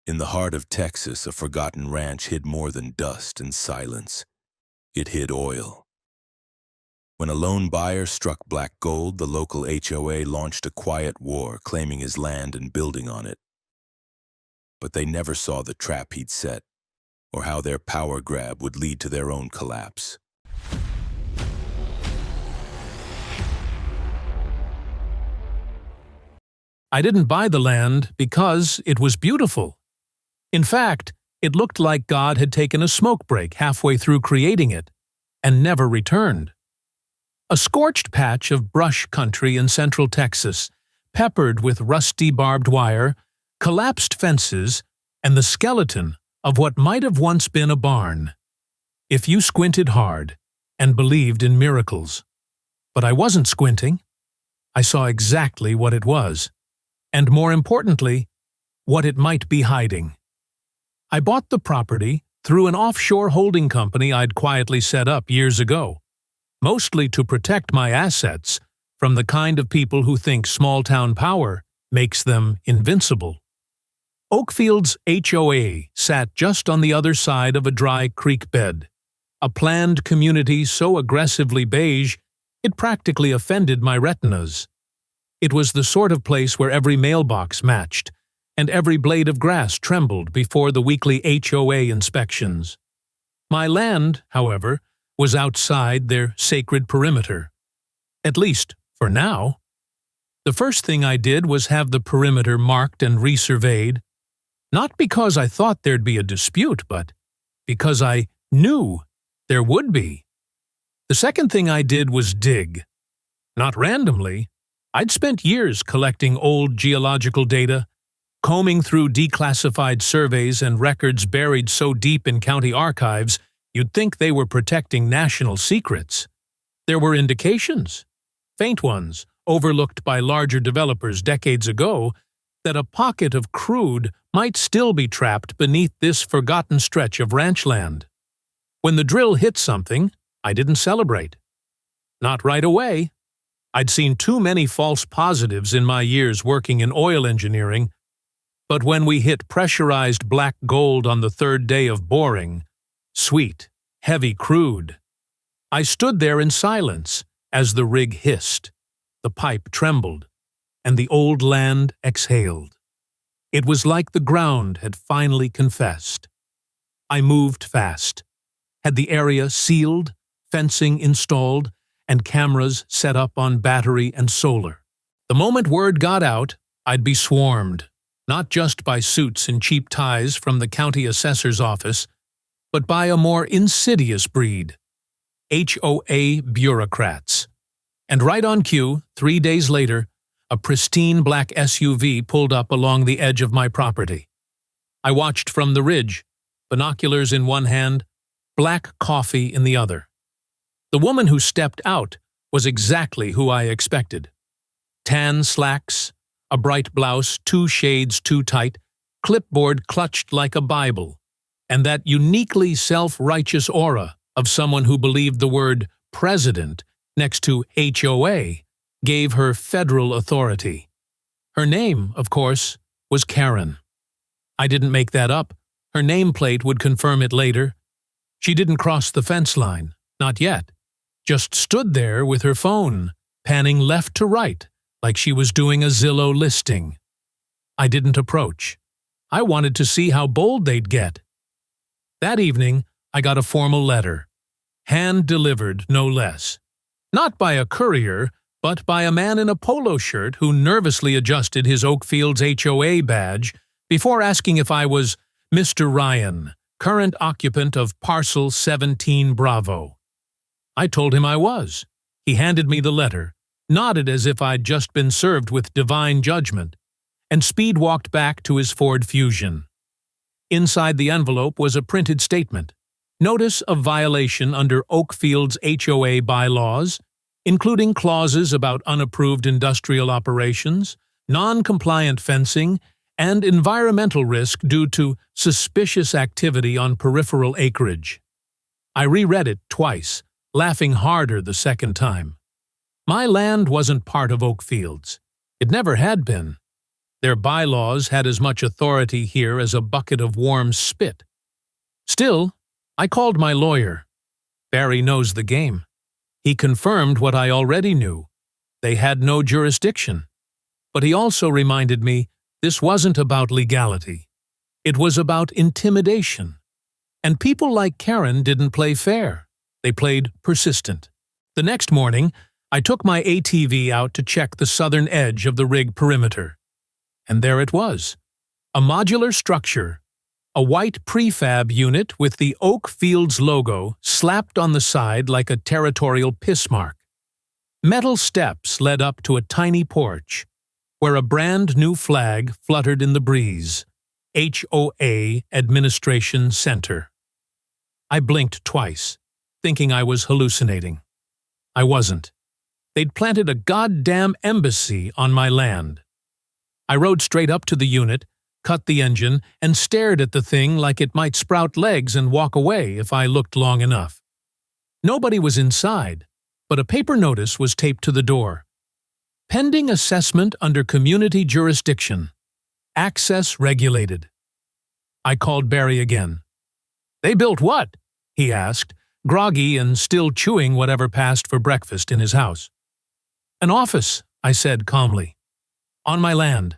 In the heart of Texas, a forgotten ranch hid more than dust and silence. It hid oil. When a lone buyer struck black gold, the local HOA launched a quiet war, claiming his land and building on it. But they never saw the trap he'd set, or how their power grab would lead to their own collapse. I didn't buy the land because it was beautiful. In fact, it looked like God had taken a smoke break halfway through creating it and never returned. A scorched patch of brush country in central Texas, peppered with rusty barbed wire, collapsed fences, and the skeleton of what might have once been a barn. If you squinted hard and believed in miracles. But I wasn't squinting. I saw exactly what it was, and more importantly, what it might be hiding. I bought the property through an offshore holding company I'd quietly set up years ago, mostly to protect my assets from the kind of people who think small-town power makes them invincible. Oakfield's HOA sat just on the other side of a dry creek bed, a planned community so aggressively beige it practically offended my retinas. It was the sort of place where every mailbox matched, and every blade of grass trembled before the weekly HOA inspections. My land, however, was outside their sacred perimeter. At least, for now. The first thing I did was have the perimeter marked and resurveyed, not because I thought there'd be a dispute, but because I knew there would be. The second thing I did was dig. Not randomly. I'd spent years collecting old geological data, combing through declassified surveys and records buried so deep in county archives you'd think they were protecting national secrets. There were indications, faint ones, overlooked by larger developers decades ago, that a pocket of crude might still be trapped beneath this forgotten stretch of ranch land. When the drill hit something, I didn't celebrate. Not right away. I'd seen too many false positives in my years working in oil engineering, but when we hit pressurized black gold on the third day of boring, sweet, heavy crude, I stood there in silence as the rig hissed, the pipe trembled, and the old land exhaled. It was like the ground had finally confessed. I moved fast, had the area sealed, fencing installed, and cameras set up on battery and solar. The moment word got out, I'd be swarmed, not just by suits and cheap ties from the county assessor's office, but by a more insidious breed, HOA bureaucrats. And right on cue, 3 days later, a pristine black SUV pulled up along the edge of my property. I watched from the ridge, binoculars in one hand, black coffee in the other. The woman who stepped out was exactly who I expected. Tan slacks, a bright blouse 2 shades too tight, clipboard clutched like a Bible, and that uniquely self-righteous aura of someone who believed the word president next to HOA gave her federal authority. Her name, of course, was Karen. I didn't make that up. Her nameplate would confirm it later. She didn't cross the fence line, not yet. Just stood there with her phone, panning left to right, like she was doing a Zillow listing. I didn't approach. I wanted to see how bold they'd get. That evening, I got a formal letter, hand-delivered no less. Not by a courier, but by a man in a polo shirt who nervously adjusted his Oakfield's HOA badge before asking if I was Mr. Ryan, current occupant of Parcel 17 Bravo. I told him I was. He handed me the letter, nodded as if I'd just been served with divine judgment, and speed-walked back to his Ford Fusion. Inside the envelope was a printed statement, notice of violation under Oakfield's HOA bylaws, including clauses about unapproved industrial operations, non-compliant fencing, and environmental risk due to suspicious activity on peripheral acreage. I reread it twice, laughing harder the second time. My land wasn't part of Oakfield's. It never had been. Their bylaws had as much authority here as a bucket of warm spit. Still, I called my lawyer. Barry knows the game. He confirmed what I already knew. They had no jurisdiction. But he also reminded me this wasn't about legality. It was about intimidation. And people like Karen didn't play fair. They played persistent. The next morning, I took my ATV out to check the southern edge of the rig perimeter. And there it was. A modular structure. A white prefab unit with the Oak Fields logo slapped on the side like a territorial piss mark. Metal steps led up to a tiny porch, where a brand-new flag fluttered in the breeze. HOA Administration Center. I blinked twice, thinking I was hallucinating. I wasn't. They'd planted a goddamn embassy on my land. I rode straight up to the unit, cut the engine, and stared at the thing like it might sprout legs and walk away if I looked long enough. Nobody was inside, but a paper notice was taped to the door. Pending assessment under community jurisdiction. Access regulated. I called Barry again. "They built what?" he asked, groggy and still chewing whatever passed for breakfast in his house. "An office," I said calmly. "On my land,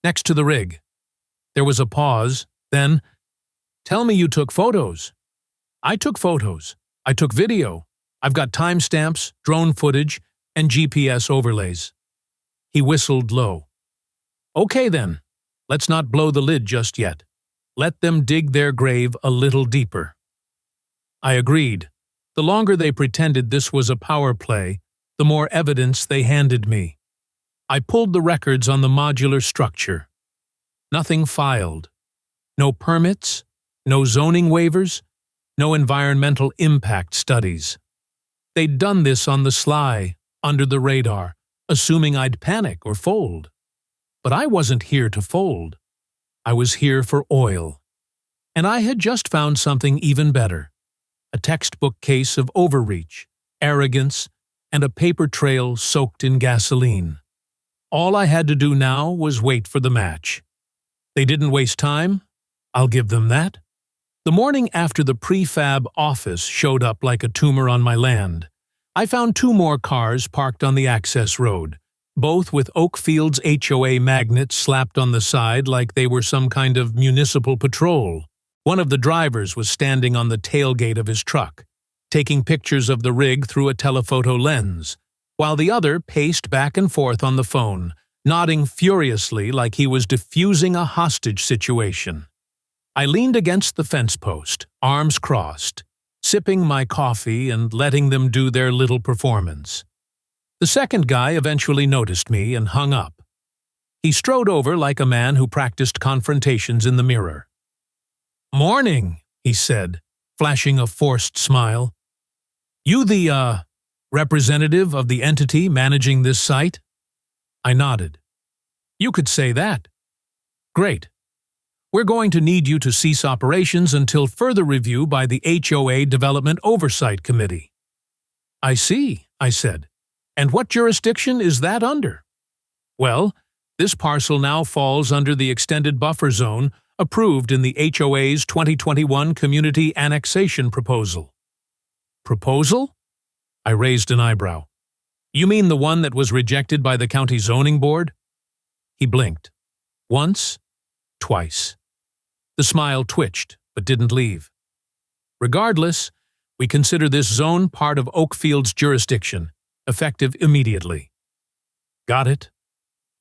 next to the rig." There was a pause, then, "Tell me you took photos." "I took photos. I took video. I've got timestamps, drone footage, and GPS overlays." He whistled low. "Okay then, let's not blow the lid just yet. Let them dig their grave a little deeper." I agreed. The longer they pretended this was a power play, the more evidence they handed me. I pulled the records on the modular structure. Nothing filed. No permits, no zoning waivers, no environmental impact studies. They'd done this on the sly, under the radar, assuming I'd panic or fold. But I wasn't here to fold. I was here for oil. And I had just found something even better. A textbook case of overreach, arrogance, and a paper trail soaked in gasoline. All I had to do now was wait for the match. They didn't waste time. I'll give them that. The morning after the prefab office showed up like a tumor on my land, I found 2 more cars parked on the access road, both with Oak Fields HOA magnets slapped on the side like they were some kind of municipal patrol. One of the drivers was standing on the tailgate of his truck, taking pictures of the rig through a telephoto lens, while the other paced back and forth on the phone, nodding furiously like he was diffusing a hostage situation. I leaned against the fence post, arms crossed, sipping my coffee and letting them do their little performance. The second guy eventually noticed me and hung up. He strode over like a man who practiced confrontations in the mirror. "Morning," he said, flashing a forced smile. "You the, representative of the entity managing this site?" I nodded. "You could say that." "Great. We're going to need you to cease operations until further review by the HOA Development Oversight Committee." "I see," I said. "And what jurisdiction is that under?" "Well, this parcel now falls under the extended buffer zone approved in the HOA's 2021 Community Annexation Proposal." "Proposal?" I raised an eyebrow. "You mean the one that was rejected by the county zoning board?" He blinked. Once, twice. The smile twitched, but didn't leave. "Regardless, we consider this zone part of Oakfield's jurisdiction, effective immediately." "Got it."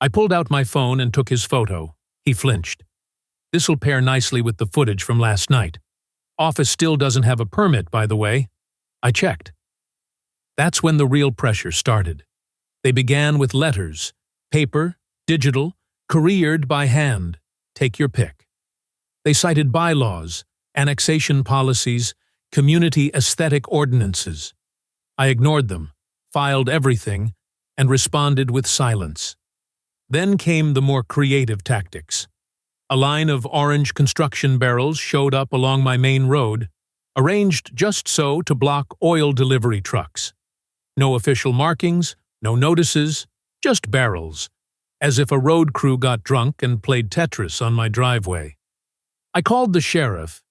I pulled out my phone and took his photo. He flinched. "This'll pair nicely with the footage from last night. Office still doesn't have a permit, by the way." I checked. That's when the real pressure started. They began with letters, paper, digital, couriered by hand. Take your pick. They cited bylaws, annexation policies, community aesthetic ordinances. I ignored them, filed everything, and responded with silence. Then came the more creative tactics. A line of orange construction barrels showed up along my main road, arranged just so to block oil delivery trucks. No official markings, no notices, just barrels. as if a road crew got drunk and played Tetris on my driveway. I called the sheriff.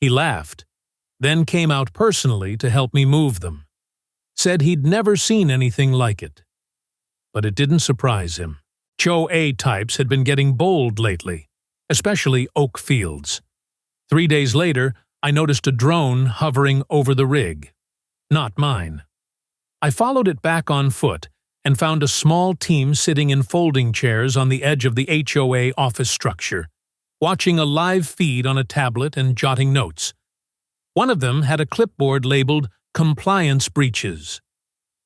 He laughed, then came out personally to help me move them. Said he'd never seen anything like it. But it didn't surprise him. HOA types had been getting bold lately, especially Oak Fields. 3 days later, I noticed a drone hovering over the rig. Not mine. I followed it back on foot and found a small team sitting in folding chairs on the edge of the HOA office structure, watching a live feed on a tablet and jotting notes. One of them had a clipboard labeled "Compliance Breaches."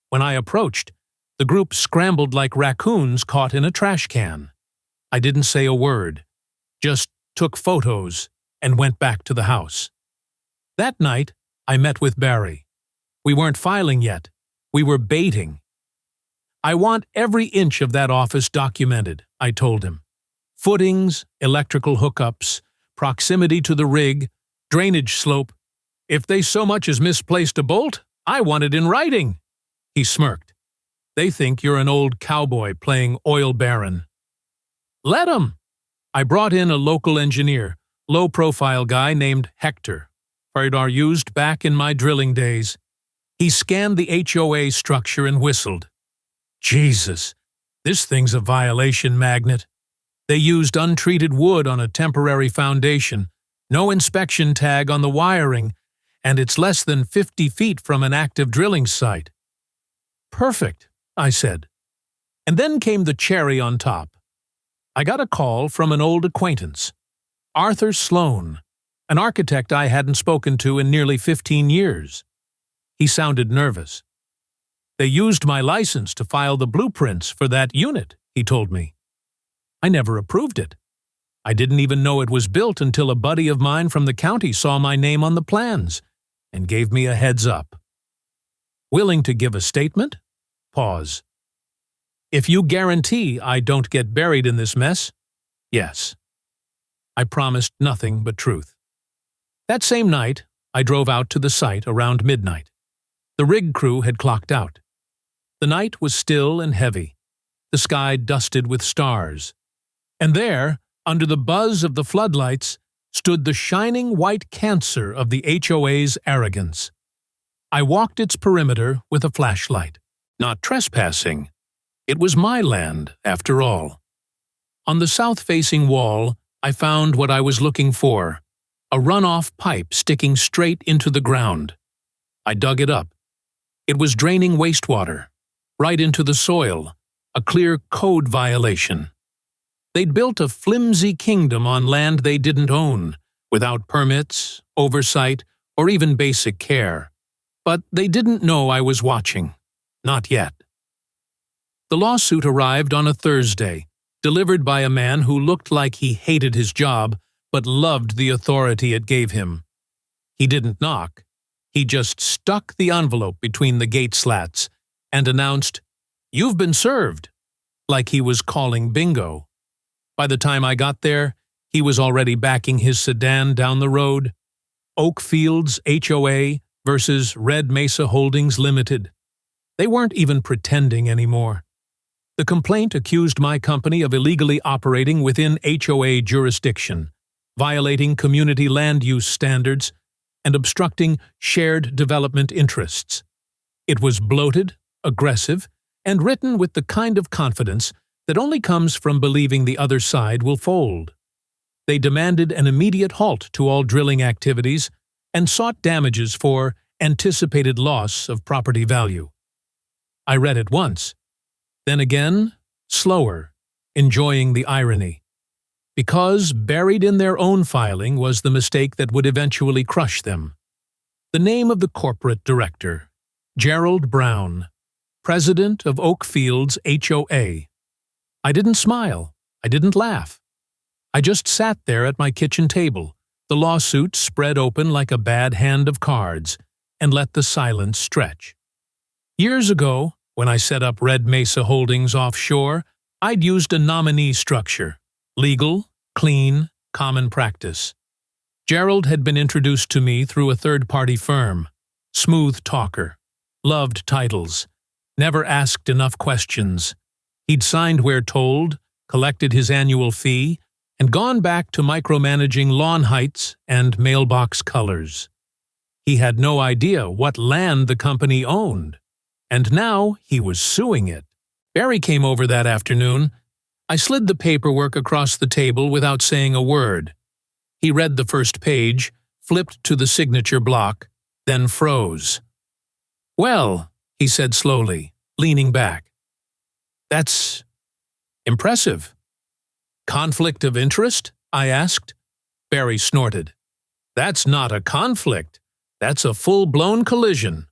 When I approached, the group scrambled like raccoons caught in a trash can. I didn't say a word, just took photos and went back to the house. That night, I met with Barry. We weren't filing yet. We were baiting. "I want every inch of that office documented," I told him. "Footings, electrical hookups, proximity to the rig, drainage slope. If they so much as misplaced a bolt, I want it in writing." He smirked. "They think you're an old cowboy playing oil baron." "Let 'em." I brought in a local engineer, low-profile guy named Hector, radar used back in my drilling days. He scanned the HOA structure and whistled. "Jesus, this thing's a violation magnet. They used untreated wood on a temporary foundation, no inspection tag on the wiring, and it's less than 50 feet from an active drilling site." "Perfect," I said. And then came the cherry on top. I got a call from an old acquaintance, Arthur Sloan, an architect I hadn't spoken to in nearly 15 years. He sounded nervous. "They used my license to file the blueprints for that unit," he told me. "I never approved it. I didn't even know it was built until a buddy of mine from the county saw my name on the plans and gave me a heads up." "Willing to give a statement?" Pause. "If you guarantee I don't get buried in this mess?" "Yes." I promised nothing but truth. That same night, I drove out to the site around midnight. The rig crew had clocked out. The night was still and heavy, the sky dusted with stars. And there, under the buzz of the floodlights, stood the shining white cancer of the HOA's arrogance. I walked its perimeter with a flashlight, not trespassing. It was my land, after all. On the south-facing wall, I found what I was looking for, a runoff pipe sticking straight into the ground. I dug it up. It was draining wastewater, right into the soil, a clear code violation. They'd built a flimsy kingdom on land they didn't own, without permits, oversight, or even basic care. But they didn't know I was watching. Not yet. The lawsuit arrived on a Thursday, delivered by a man who looked like he hated his job but loved the authority it gave him. He didn't knock. He just stuck the envelope between the gate slats and announced, "You've been served," like he was calling bingo. By the time I got there, he was already backing his sedan down the road. Oak Fields HOA versus Red Mesa Holdings Limited. They weren't even pretending anymore. The complaint accused my company of illegally operating within HOA jurisdiction, violating community land use standards, and obstructing shared development interests. It was bloated, aggressive, and written with the kind of confidence that only comes from believing the other side will fold. They demanded an immediate halt to all drilling activities and sought damages for anticipated loss of property value. I read it once, then again, slower, enjoying the irony. Because buried in their own filing was the mistake that would eventually crush them. The name of the corporate director, Gerald Brown, president of Oak Fields HOA. I didn't smile. I didn't laugh. I just sat there at my kitchen table, the lawsuit spread open like a bad hand of cards, and let the silence stretch. Years ago, when I set up Red Mesa Holdings offshore, I'd used a nominee structure. Legal, clean, common practice. Gerald had been introduced to me through a third-party firm. Smooth talker. Loved titles. Never asked enough questions. He'd signed where told, collected his annual fee, and gone back to micromanaging lawn heights and mailbox colors. He had no idea what land the company owned, and now he was suing it. Barry came over that afternoon. I slid the paperwork across the table without saying a word. He read the first page, flipped to the signature block, then froze. "Well," he said slowly, leaning back. "That's impressive." "Conflict of interest?" I asked. Barry snorted. "That's not a conflict. That's a full-blown collision."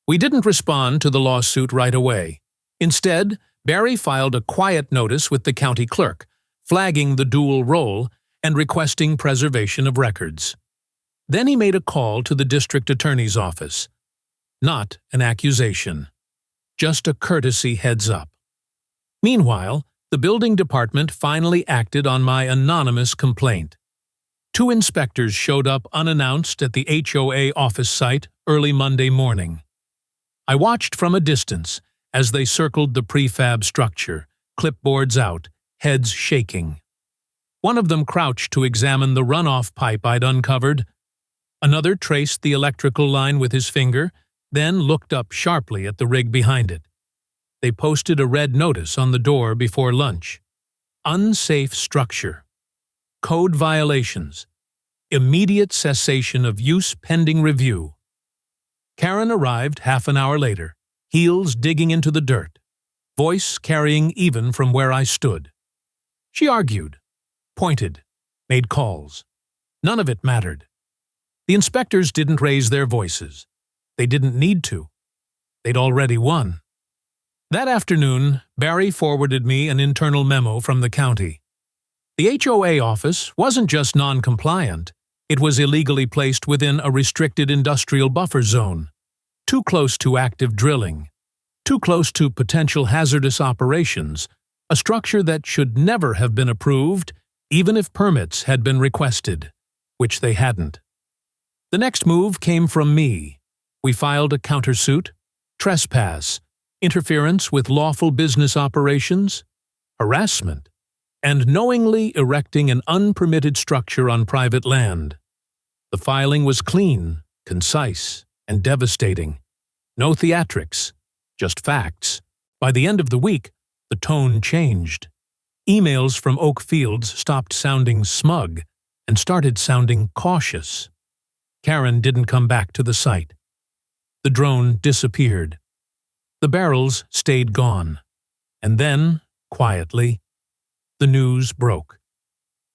We didn't respond to the lawsuit right away. Instead, Barry filed a quiet notice with the county clerk, flagging the dual role and requesting preservation of records. Then he made a call to the district attorney's office. Not an accusation. Just a courtesy heads-up. Meanwhile, the building department finally acted on my anonymous complaint. 2 inspectors showed up unannounced at the HOA office site early Monday morning. I watched from a distance as they circled the prefab structure, clipboards out, heads shaking. One of them crouched to examine the runoff pipe I'd uncovered. Another traced the electrical line with his finger, then looked up sharply at the rig behind it. They posted a red notice on the door before lunch. Unsafe structure. Code violations. Immediate cessation of use pending review. Karen arrived half an hour later, heels digging into the dirt, voice carrying even from where I stood. She argued, pointed, made calls. None of it mattered. The inspectors didn't raise their voices. They didn't need to. They'd already won. That afternoon, Barry forwarded me an internal memo from the county. The HOA office wasn't just non-compliant. It was illegally placed within a restricted industrial buffer zone, too close to active drilling, too close to potential hazardous operations, a structure that should never have been approved, even if permits had been requested, which they hadn't. The next move came from me. We filed a countersuit, trespass, interference with lawful business operations, harassment, and knowingly erecting an unpermitted structure on private land. The filing was clean, concise, and devastating. No theatrics, just facts. By the end of the week, the tone changed. Emails from Oak Fields stopped sounding smug and started sounding cautious. Karen didn't come back to the site. The drone disappeared. The barrels stayed gone. And then, quietly, the news broke.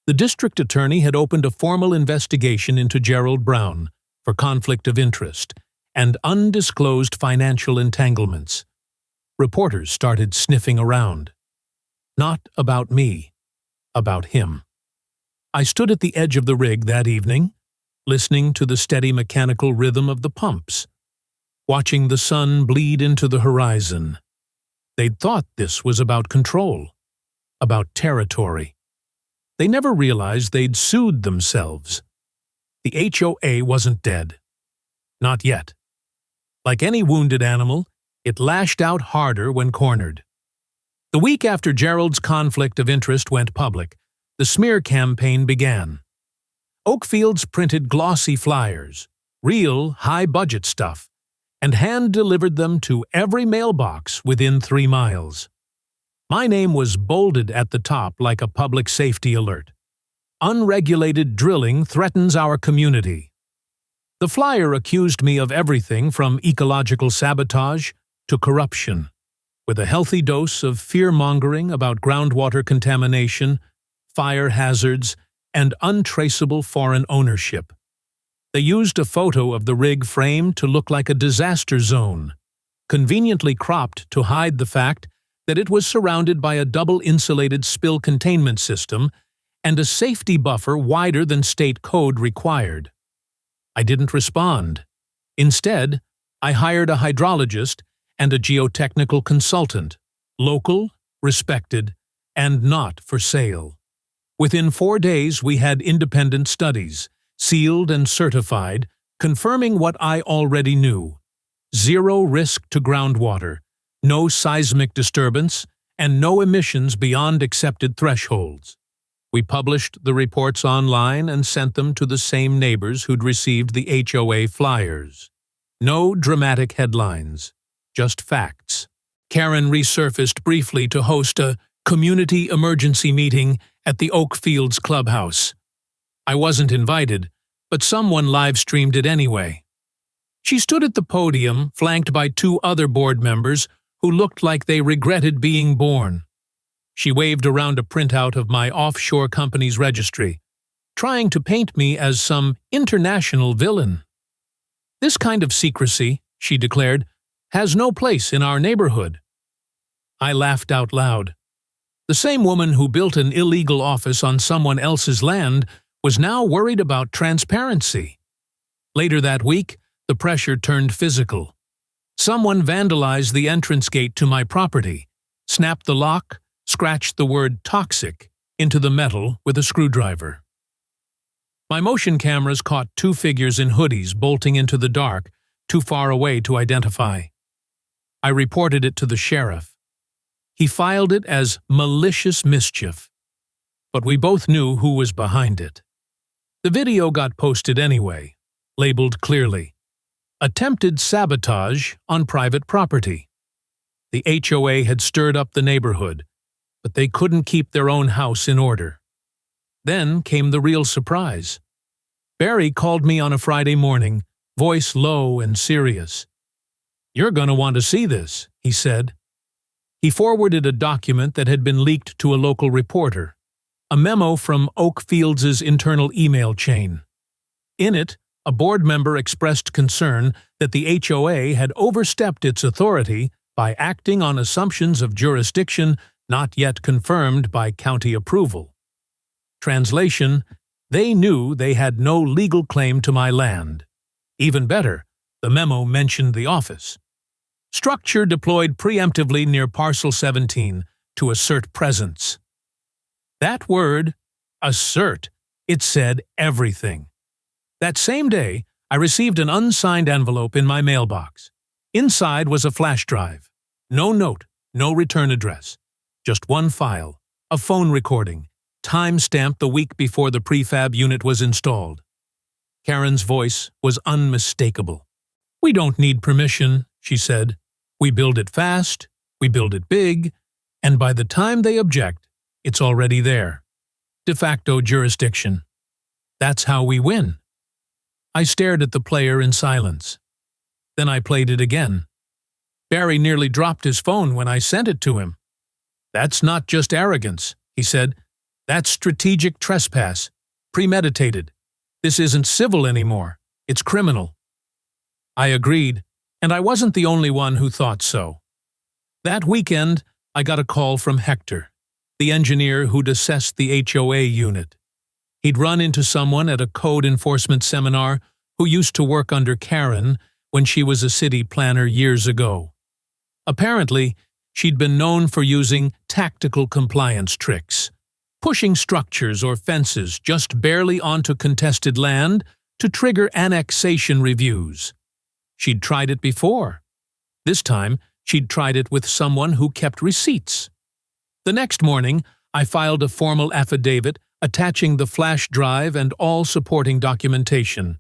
The district attorney had opened a formal investigation into Gerald Brown for conflict of interest and undisclosed financial entanglements. Reporters started sniffing around. Not about me, about him. I stood at the edge of the rig that evening, listening to the steady mechanical rhythm of the pumps, watching the sun bleed into the horizon. They'd thought this was about control, about territory. They never realized they'd sued themselves. The HOA wasn't dead. Not yet. Like any wounded animal, it lashed out harder when cornered. The week after Gerald's conflict of interest went public, the smear campaign began. Oak Fields printed glossy flyers, real high-budget stuff, and hand-delivered them to every mailbox within 3 miles. My name was bolded at the top like a public safety alert. Unregulated drilling threatens our community. The flyer accused me of everything from ecological sabotage to corruption, with a healthy dose of fear-mongering about groundwater contamination, fire hazards, and untraceable foreign ownership. They used a photo of the rig framed to look like a disaster zone, conveniently cropped to hide the fact that it was surrounded by a double-insulated spill containment system and a safety buffer wider than state code required. I didn't respond. Instead, I hired a hydrologist and a geotechnical consultant, local, respected, and not for sale. Within 4 days, we had independent studies, sealed and certified, confirming what I already knew. 0 risk to groundwater, no seismic disturbance, and no emissions beyond accepted thresholds. We published the reports online and sent them to the same neighbors who'd received the HOA flyers. No dramatic headlines, just facts. Karen resurfaced briefly to host a community emergency meeting at the Oak Fields clubhouse. I wasn't invited, but someone live-streamed it anyway. She stood at the podium, flanked by 2 other board members who looked like they regretted being born. She waved around a printout of my offshore company's registry, trying to paint me as some international villain. "This kind of secrecy," she declared, "has no place in our neighborhood." I laughed out loud. The same woman who built an illegal office on someone else's land was now worried about transparency. Later that week, the pressure turned physical. Someone vandalized the entrance gate to my property, snapped the lock, scratched the word "toxic" into the metal with a screwdriver. My motion cameras caught 2 figures in hoodies bolting into the dark, too far away to identify. I reported it to the sheriff. He filed it as malicious mischief, but we both knew who was behind it. The video got posted anyway, labeled clearly, "Attempted sabotage on private property." The HOA had stirred up the neighborhood, but they couldn't keep their own house in order. Then came the real surprise. Barry called me on a Friday morning, voice low and serious. "You're going to want to see this," he said. He forwarded a document that had been leaked to a local reporter, a memo from Oak Fields' internal email chain. In it, a board member expressed concern that the HOA had overstepped its authority by acting on assumptions of jurisdiction not yet confirmed by county approval. Translation: they knew they had no legal claim to my land. Even better, the memo mentioned the office. Structure deployed preemptively near Parcel 17 to assert presence. That word, assert, it said everything. That same day, I received an unsigned envelope in my mailbox. Inside was a flash drive. No note, no return address. Just one file, a phone recording, time-stamped the week before the prefab unit was installed. Karen's voice was unmistakable. "We don't need permission," she said. "We build it fast, we build it big, and by the time they object, it's already there. De facto jurisdiction. That's how we win." I stared at the player in silence. Then I played it again. Barry nearly dropped his phone when I sent it to him. "That's not just arrogance," he said. "That's strategic trespass. Premeditated. This isn't civil anymore. It's criminal." I agreed, and I wasn't the only one who thought so. That weekend, I got a call from Hector, the engineer who'd assessed the HOA unit. He'd run into someone at a code enforcement seminar who used to work under Karen when she was a city planner years ago. Apparently, she'd been known for using tactical compliance tricks, pushing structures or fences just barely onto contested land to trigger annexation reviews. She'd tried it before. This time, she'd tried it with someone who kept receipts. The next morning, I filed a formal affidavit attaching the flash drive and all supporting documentation.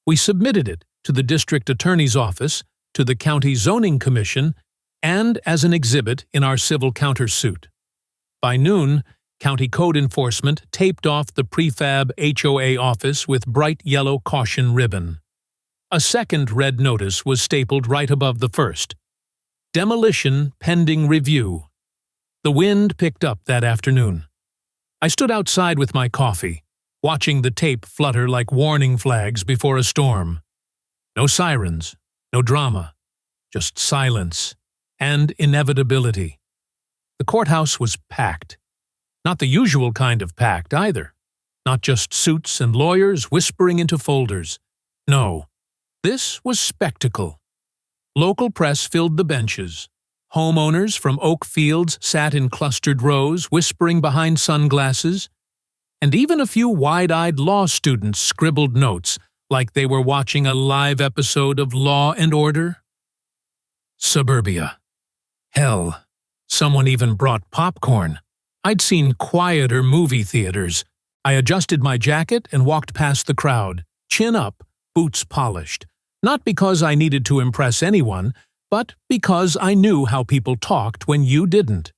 We submitted it to the district attorney's office, to the county zoning commission, and as an exhibit in our civil countersuit. By noon, county code enforcement taped off the prefab HOA office with bright yellow caution ribbon. A second red notice was stapled right above the first. Demolition pending review. The wind picked up that afternoon. I stood outside with my coffee, watching the tape flutter like warning flags before a storm. No sirens, no drama, just silence and inevitability. The courthouse was packed. Not the usual kind of packed, either. Not just suits and lawyers whispering into folders. No, this was spectacle. Local press filled the benches. Homeowners from Oak Fields sat in clustered rows, whispering behind sunglasses, and even a few wide-eyed law students scribbled notes like they were watching a live episode of Law and Order. Suburbia. Hell. Someone even brought popcorn. I'd seen quieter movie theaters. I adjusted my jacket and walked past the crowd, chin up, boots polished. Not because I needed to impress anyone, but because I knew how people talked when you didn't.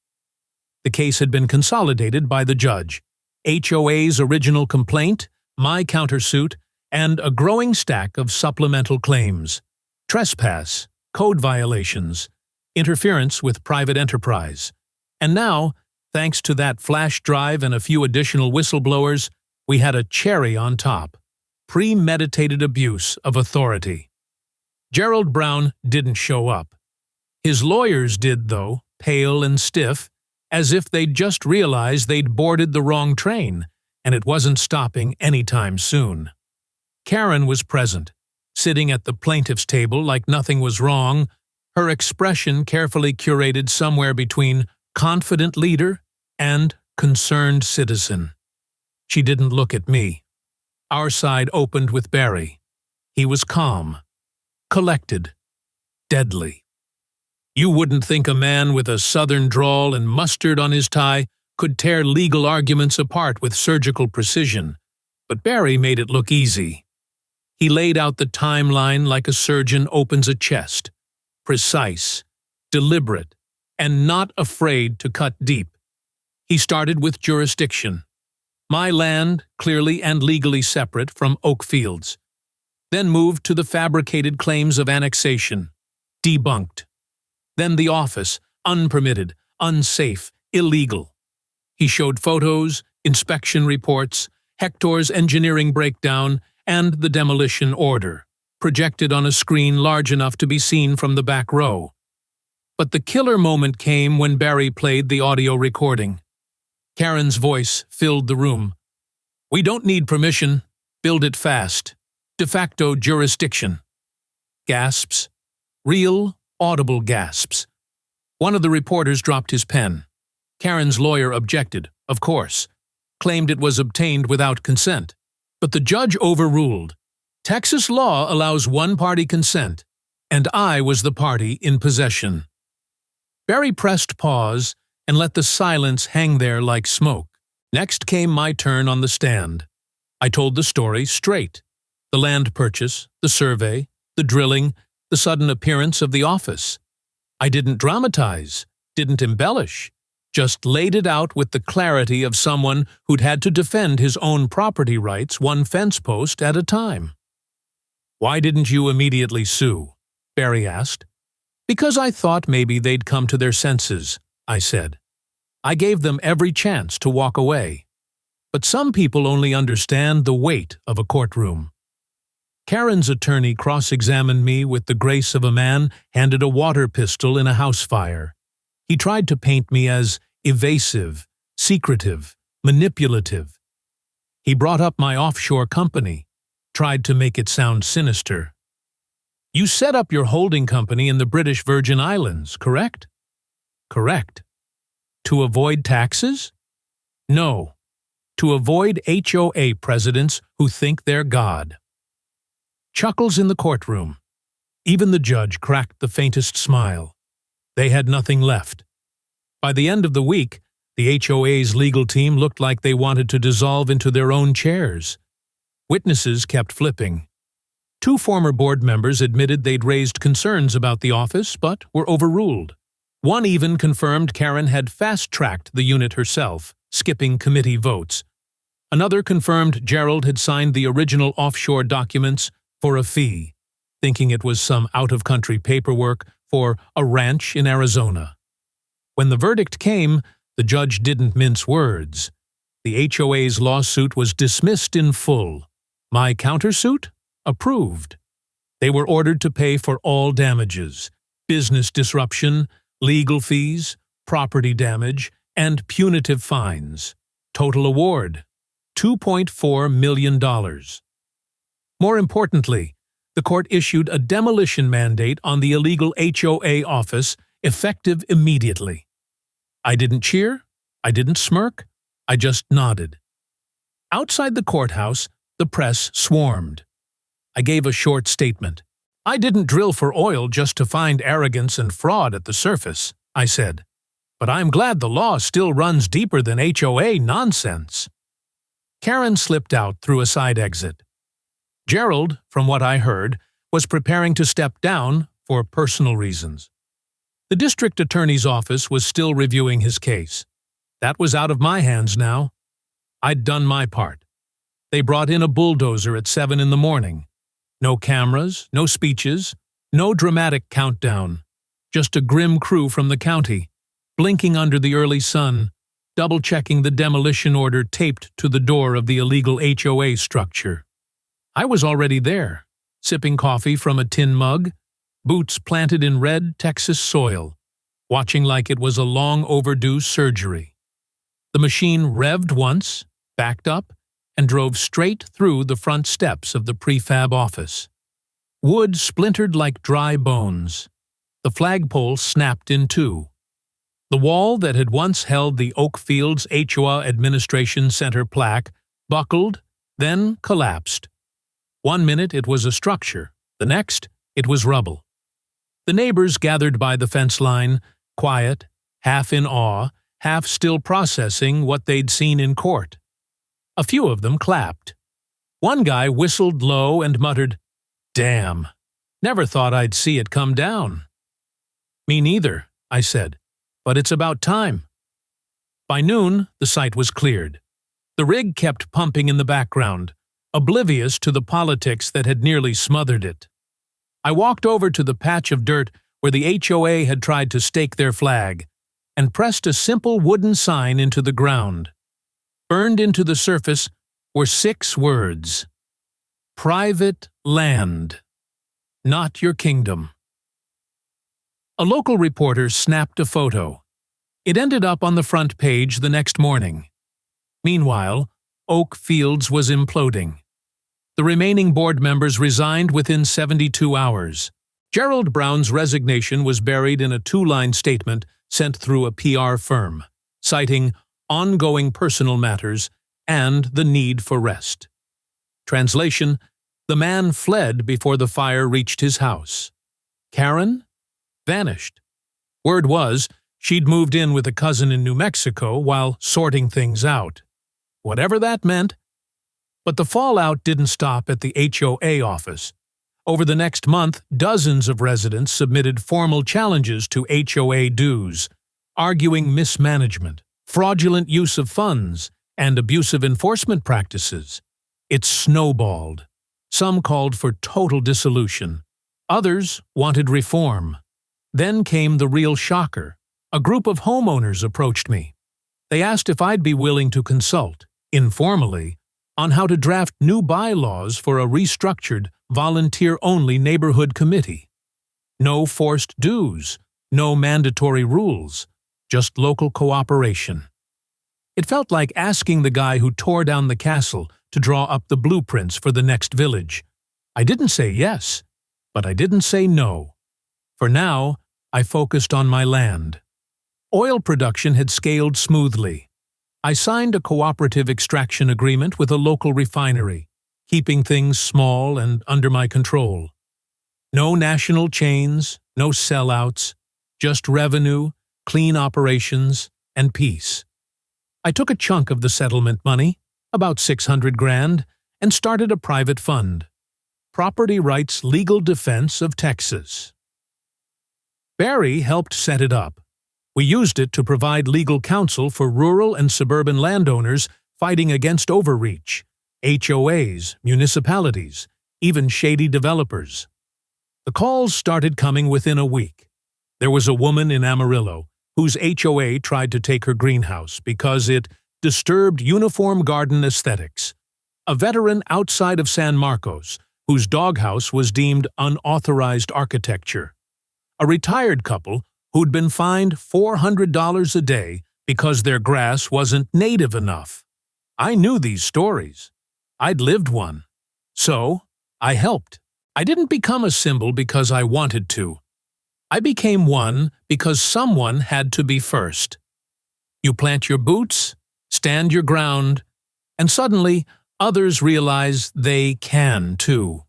The case had been consolidated by the judge. HOA's original complaint, my countersuit, and a growing stack of supplemental claims. Trespass, code violations, interference with private enterprise. And now, thanks to that flash drive and a few additional whistleblowers, we had a cherry on top. Premeditated abuse of authority. Gerald Brown didn't show up. His lawyers did, though, pale and stiff, as if they'd just realized they'd boarded the wrong train, and it wasn't stopping anytime soon. Karen was present, sitting at the plaintiff's table like nothing was wrong, her expression carefully curated somewhere between confident leader and concerned citizen. She didn't look at me. Our side opened with Barry. He was calm, collected, deadly. You wouldn't think a man with a southern drawl and mustard on his tie could tear legal arguments apart with surgical precision, but Barry made it look easy. He laid out the timeline like a surgeon opens a chest, precise, deliberate, and not afraid to cut deep. He started with jurisdiction. My land, clearly and legally separate from Oak Fields. Then moved to the fabricated claims of annexation, debunked. Then the office, unpermitted, unsafe, illegal. He showed photos, inspection reports, Hector's engineering breakdown, and the demolition order, projected on a screen large enough to be seen from the back row. But the killer moment came when Barry played the audio recording. Karen's voice filled the room. "We don't need permission. Build it fast. De facto jurisdiction." Gasps. Real, audible gasps. One of the reporters dropped his pen. Karen's lawyer objected, of course, claimed it was obtained without consent. But the judge overruled. Texas law allows one-party consent, and I was the party in possession. Barry pressed pause and let the silence hang there like smoke. Next came my turn on the stand. I told the story straight. The land purchase, the survey, the drilling, the sudden appearance of the office. I didn't dramatize, didn't embellish, just laid it out with the clarity of someone who'd had to defend his own property rights one fence post at a time. "Why didn't you immediately sue?" Barry asked. "Because I thought maybe they'd come to their senses," I said. I gave them every chance to walk away. But some people only understand the weight of a courtroom. Karen's attorney cross-examined me with the grace of a man handed a water pistol in a house fire. He tried to paint me as evasive, secretive, manipulative. He brought up my offshore company, tried to make it sound sinister. "You set up your holding company in the British Virgin Islands, correct?" "Correct." "To avoid taxes?" "No. To avoid HOA presidents who think they're God." Chuckles in the courtroom. Even the judge cracked the faintest smile. They had nothing left. By the end of the week, the HOA's legal team looked like they wanted to dissolve into their own chairs. Witnesses kept flipping. 2 former board members admitted they'd raised concerns about the office, but were overruled. One even confirmed Karen had fast-tracked the unit herself, skipping committee votes. Another confirmed Gerald had signed the original offshore documents for a fee, thinking it was some out-of-country paperwork for a ranch in Arizona. When the verdict came, the judge didn't mince words. The HOA's lawsuit was dismissed in full. My countersuit? Approved. They were ordered to pay for all damages: business disruption, legal fees, property damage, and punitive fines. Total award: $2.4 million. More importantly, the court issued a demolition mandate on the illegal HOA office, effective immediately. I didn't cheer, I didn't smirk, I just nodded. Outside the courthouse, the press swarmed. I gave a short statement. "I didn't drill for oil just to find arrogance and fraud at the surface," I said. but I'm glad the law still runs deeper than HOA nonsense. Karen slipped out through a side exit. Gerald, from what I heard, was preparing to step down for personal reasons. The district attorney's office was still reviewing his case. That was out of my hands now. I'd done my part. They brought in a bulldozer at 7 in the morning. No cameras, no speeches, no dramatic countdown. Just a grim crew from the county, blinking under the early sun, double-checking the demolition order taped to the door of the illegal HOA structure. I was already there, sipping coffee from a tin mug, boots planted in red Texas soil, watching like it was a long-overdue surgery. The machine revved once, backed up, and drove straight through the front steps of the prefab office. Wood splintered like dry bones. The flagpole snapped in two. The wall that had once held the Oakfields HOA Administration Center plaque buckled, then collapsed. 1 minute it was a structure, the next it was rubble. The neighbors gathered by the fence line, quiet, half in awe, half still processing what they'd seen in court. A few of them clapped. One guy whistled low and muttered, "Damn, never thought I'd see it come down." "Me neither," I said, "but it's about time." By noon, the site was cleared. The rig kept pumping in the background, oblivious to the politics that had nearly smothered it. I walked over to the patch of dirt where the HOA had tried to stake their flag, and pressed a simple wooden sign into the ground. Burned into the surface were 6 words: "Private land, not your kingdom." A local reporter snapped a photo. It ended up on the front page the next morning. Meanwhile, Oakfields was imploding. The remaining board members resigned within 72 hours. Gerald Brown's resignation was buried in a 2-line statement sent through a PR firm, citing ongoing personal matters and the need for rest. Translation: the man fled before the fire reached his house. Karen? Vanished. Word was she'd moved in with a cousin in New Mexico while sorting things out. Whatever that meant. But the fallout didn't stop at the HOA office. Over the next month, dozens of residents submitted formal challenges to HOA dues, arguing mismanagement, fraudulent use of funds, and abusive enforcement practices. It snowballed. Some called for total dissolution. Others wanted reform. Then came the real shocker. A group of homeowners approached me. They asked if I'd be willing to consult, informally, on how to draft new bylaws for a restructured, volunteer-only neighborhood committee. No forced dues, no mandatory rules, just local cooperation. It felt like asking the guy who tore down the castle to draw up the blueprints for the next village. I didn't say yes, but I didn't say no. For now, I focused on my land. Oil production had scaled smoothly. I signed a cooperative extraction agreement with a local refinery, keeping things small and under my control. No national chains, no sellouts, just revenue, clean operations, and peace. I took a chunk of the settlement money, about $600,000, and started a private fund, Property Rights Legal Defense of Texas. Barry helped set it up. We used it to provide legal counsel for rural and suburban landowners fighting against overreach, HOAs, municipalities, even shady developers. The calls started coming within a week. There was a woman in Amarillo whose HOA tried to take her greenhouse because it disturbed uniform garden aesthetics. A veteran outside of San Marcos whose doghouse was deemed unauthorized architecture. A retired couple who'd been fined $400 a day because their grass wasn't native enough. I knew these stories. I'd lived one. So, I helped. I didn't become a symbol because I wanted to. I became one because someone had to be first. You plant your boots, stand your ground, and suddenly others realize they can too.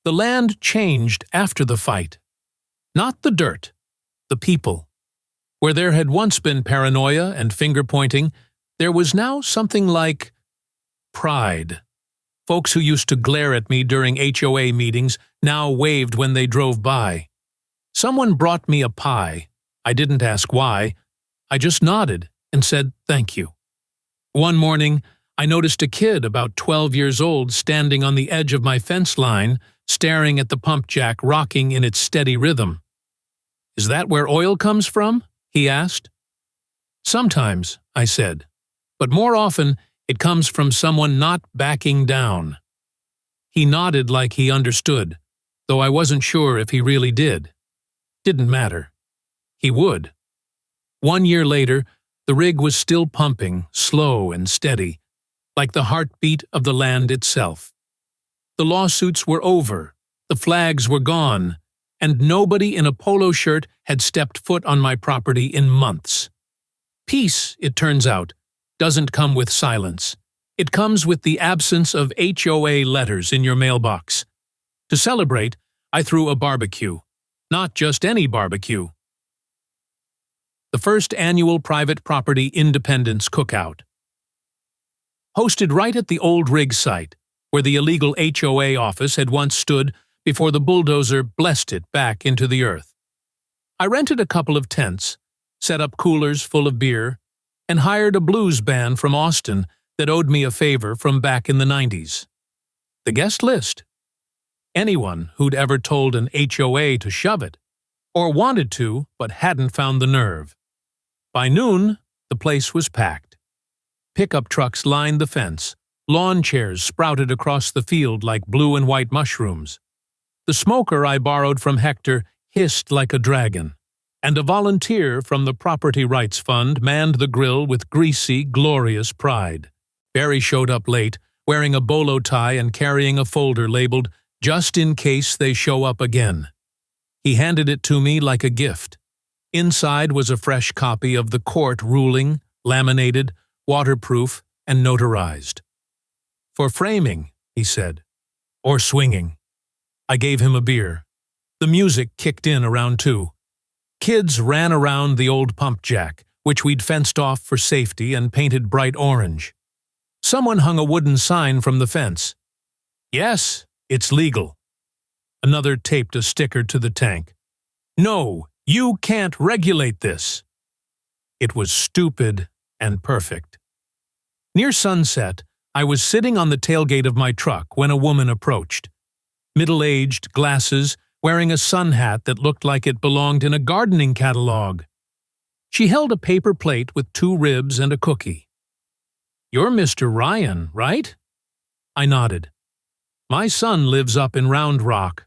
The land changed after the fight. Not the dirt. The people. Where there had once been paranoia and finger-pointing, there was now something like pride. Folks who used to glare at me during HOA meetings now waved when they drove by. Someone brought me a pie. I didn't ask why. I just nodded and said thank you. One morning, I noticed a kid about 12 years old standing on the edge of my fence line, staring at the pump jack rocking in its steady rhythm. "Is that where oil comes from?" he asked. "Sometimes," I said, "but more often it comes from someone not backing down." He nodded like he understood, though I wasn't sure if he really did. Didn't matter. He would. 1 year later, the rig was still pumping, slow and steady, like the heartbeat of the land itself. The lawsuits were over, the flags were gone, and nobody in a polo shirt had stepped foot on my property in months. Peace, it turns out, doesn't come with silence. It comes with the absence of HOA letters in your mailbox. To celebrate, I threw a barbecue. Not just any barbecue. The first annual private property independence cookout. Hosted right at the old rig site, where the illegal HOA office had once stood before the bulldozer blessed it back into the earth. I rented a couple of tents, set up coolers full of beer, and hired a blues band from Austin that owed me a favor from back in the 90s. The guest list. Anyone who'd ever told an HOA to shove it, or wanted to but hadn't found the nerve. By noon, the place was packed. Pickup trucks lined the fence, lawn chairs sprouted across the field like blue and white mushrooms. The smoker I borrowed from Hector hissed like a dragon, and a volunteer from the Property Rights Fund manned the grill with greasy, glorious pride. Barry showed up late, wearing a bolo tie and carrying a folder labeled, "Just in case they show up again." He handed it to me like a gift. Inside was a fresh copy of the court ruling, laminated, waterproof, and notarized. "For framing," he said, "or swinging." I gave him a beer. The music kicked in around 2. Kids ran around the old pump jack, which we'd fenced off for safety and painted bright orange. Someone hung a wooden sign from the fence. "Yes, it's legal." Another taped a sticker to the tank. "No, you can't regulate this." It was stupid and perfect. Near sunset, I was sitting on the tailgate of my truck when a woman approached. Middle-aged, glasses, wearing a sun hat that looked like it belonged in a gardening catalog. She held a paper plate with 2 ribs and a cookie. "You're Mr. Ryan, right?" I nodded. "My son lives up in Round Rock.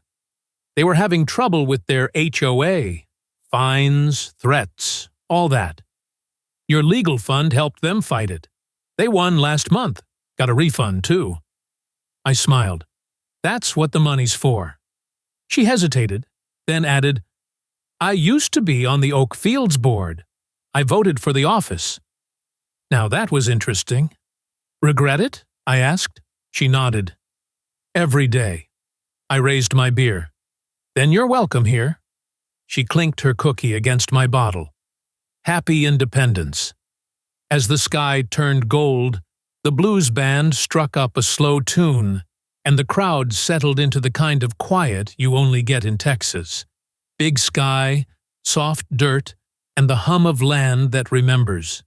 They were having trouble with their HOA. Fines, threats, all that. Your legal fund helped them fight it. They won last month. Got a refund, too." I smiled. "That's what the money's for." She hesitated, then added, "I used to be on the Oak Fields board. I voted for the office." Now that was interesting. "Regret it?" I asked. She nodded. "Every day." I raised my beer. "Then you're welcome here." She clinked her cookie against my bottle. Happy Independence. As the sky turned gold, the blues band struck up a slow tune, and the crowd settled into the kind of quiet you only get in Texas. Big sky, soft dirt, and the hum of land that remembers.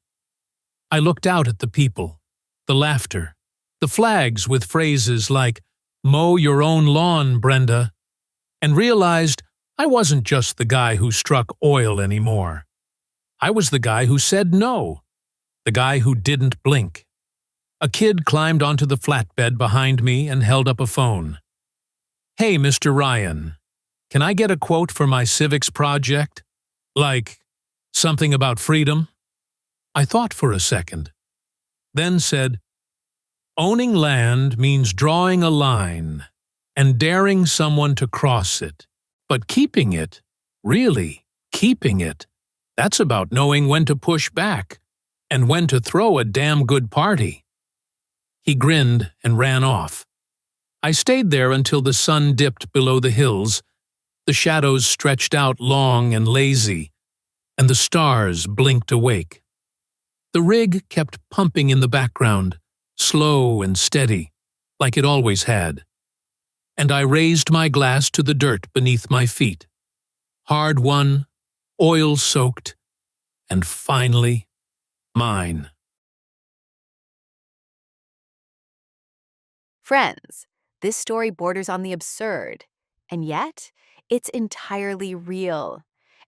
I looked out at the people, the laughter, the flags with phrases like, "Mow your own lawn, Brenda," and realized I wasn't just the guy who struck oil anymore. I was the guy who said no, the guy who didn't blink. A kid climbed onto the flatbed behind me and held up a phone. "Hey, Mr. Ryan, can I get a quote for my civics project? Like, something about freedom?" I thought for a second, then said, "Owning land means drawing a line and daring someone to cross it. But keeping it, really keeping it, that's about knowing when to push back and when to throw a damn good party." He grinned and ran off. I stayed there until the sun dipped below the hills. The shadows stretched out long and lazy, and the stars blinked awake. The rig kept pumping in the background, slow and steady, like it always had. And I raised my glass to the dirt beneath my feet. Hard-won, oil-soaked, and finally, mine. Friends, this story borders on the absurd, and yet it's entirely real.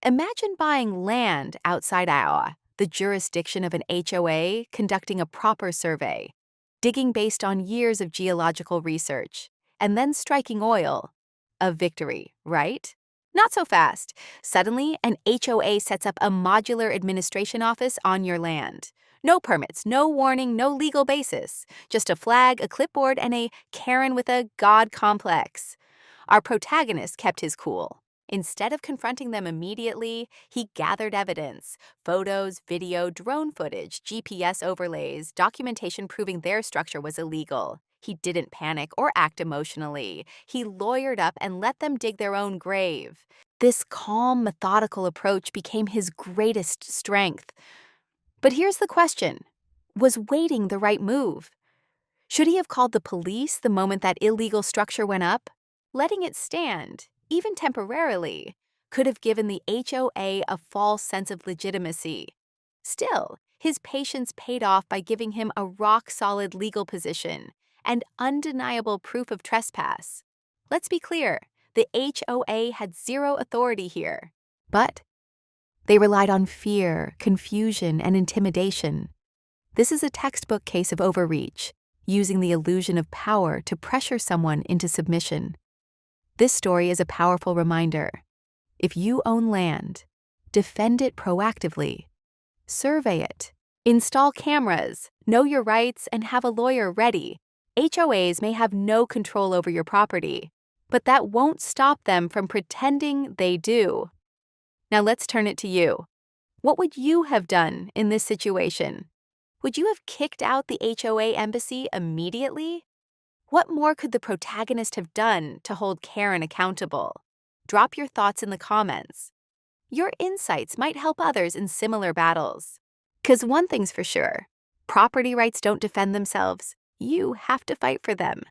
Imagine buying land outside Iowa, the jurisdiction of an HOA, conducting a proper survey, digging based on years of geological research, and then striking oil. A victory, right? Not so fast. Suddenly, an HOA sets up a modular administration office on your land. No permits, no warning, no legal basis. Just a flag, a clipboard, and a Karen with a God complex. Our protagonist kept his cool. Instead of confronting them immediately, he gathered evidence: photos, video, drone footage, GPS overlays, documentation proving their structure was illegal. He didn't panic or act emotionally. He lawyered up and let them dig their own grave. This calm, methodical approach became his greatest strength. But here's the question: was waiting the right move? Should he have called the police the moment that illegal structure went up? Letting it stand, even temporarily, could have given the HOA a false sense of legitimacy. Still, his patience paid off by giving him a rock-solid legal position and undeniable proof of trespass. Let's be clear, the HOA had zero authority here. But they relied on fear, confusion, and intimidation. This is a textbook case of overreach, using the illusion of power to pressure someone into submission. This story is a powerful reminder. If you own land, defend it proactively. Survey it. Install cameras. Know your rights and have a lawyer ready. HOAs may have no control over your property, but that won't stop them from pretending they do. Now let's turn it to you. What would you have done in this situation? Would you have kicked out the HOA embassy immediately? What more could the protagonist have done to hold Karen accountable? Drop your thoughts in the comments. Your insights might help others in similar battles. 'Cause one thing's for sure, property rights don't defend themselves. You have to fight for them.